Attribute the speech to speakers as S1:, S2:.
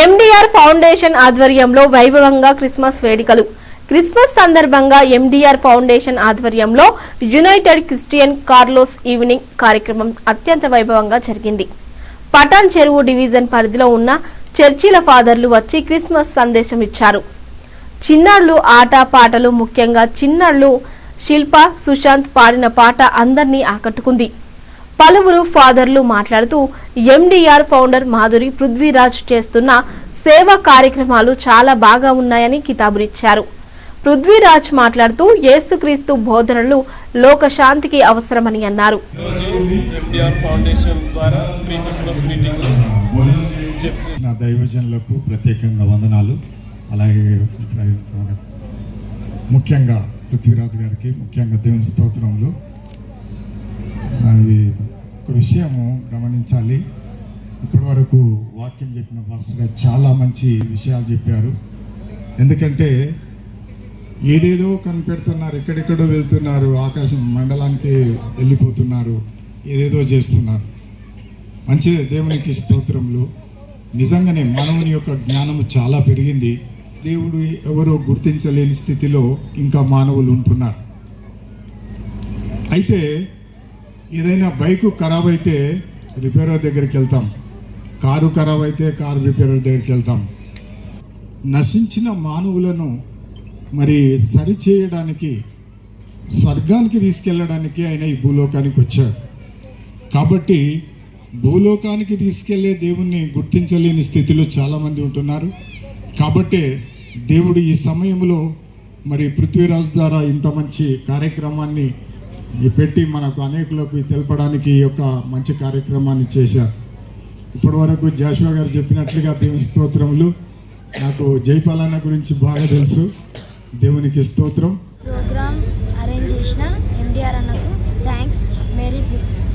S1: MDR foundation ఆధ్వర్యంలో వైభవంగా Christmas వేడుకలు. క్రిస్మస్ సందర్భంగా ఎండీఆర్ ఫౌండేషన్ ఆధ్వర్యంలో యునైటెడ్ క్రిస్టియన్ కార్లోస్ ఈవినింగ్ కార్యక్రమం అత్యంత వైభవంగా జరిగింది. పటాన్ చెరువు డివిజన్ పరిధిలో ఉన్న చర్చిల ఫాదర్లు వచ్చి క్రిస్మస్ సందేశం ఇచ్చారు. చిన్నారులు ఆట పాటలు, ముఖ్యంగా చిన్నారులు శిల్ప, సుశాంత్ పాడిన పాట అందరినీ ఆకట్టుకుంది. పలువురు ఫాదర్లు మాట్లాడుతూ ఎండీఆర్ ఫౌండర్ మాధురి పృథ్వీరాజ్ చేస్తున్న సేవా కార్యక్రమాలు చాలా బాగా ఉన్నాయని కితాబునిచ్చారు. పృథ్వీరాజ్ మాట్లాడుతూ యేసుక్రీస్తు బోధనలు లోక శాంతికి అవసరమని అన్నారు.
S2: నా దైవజనులకు ప్రత్యేకంగా వందనాలు. అలాగే ముఖ్యంగా పృథ్వీరాజ్ గారికి ముఖ్యంగా దేవుని స్తోత్రములు. అది ఒక విషయము గమనించాలి. ఇప్పటి వరకు వాక్యం చెప్పిన పాస్టర్ గారు చాలా మంచి విషయాలు చెప్పారు. ఎందుకంటే ఏదేదో కనిపెడుతున్నారు, ఎక్కడెక్కడో వెళ్తున్నారు, ఆకాశం మండలానికి వెళ్ళిపోతున్నారు, ఏదేదో చేస్తున్నారు. మంచి దేవునికి స్తోత్రములు. నిజంగానే మానవుని యొక్క జ్ఞానము చాలా పెరిగింది. దేవుడు ఎవరో గుర్తించలేని స్థితిలో ఇంకా మానవులు ఉంటున్నారు. అయితే ఏదైనా బైకు ఖరాబ్ అయితే రిపేరర్ దగ్గరికి వెళ్తాం, కారు ఖరాబ్ అయితే కారు రిపేరర్ దగ్గరికి వెళ్తాం. నశించిన మానవులను మరి సరిచేయడానికి, స్వర్గానికి తీసుకెళ్ళడానికి ఆయన ఈ భూలోకానికి వచ్చాడు. కాబట్టి భూలోకానికి తీసుకెళ్లే దేవుణ్ణి గుర్తించలేని స్థితిలో చాలామంది ఉంటున్నారు. కాబట్టి దేవుడు ఈ సమయంలో మరి పృథ్వీరాజ్ ద్వారా ఇంత మంచి కార్యక్రమాన్ని పెట్టి మనకు అనేకులకు తెలపడానికి ఈ యొక్క మంచి కార్యక్రమాన్ని చేశారు. ఇప్పటి వరకు జాషువా గారు చెప్పినట్లుగా దేవుని స్తోత్రములు. నాకు జైపాలన్న గురించి బాగా తెలుసు. దేవునికి స్తోత్రం.
S3: ప్రోగ్రామ్ అరేంజ్ చేసిన ఎండీఆర్ అన్నకు థ్యాంక్స్. Merry Christmas.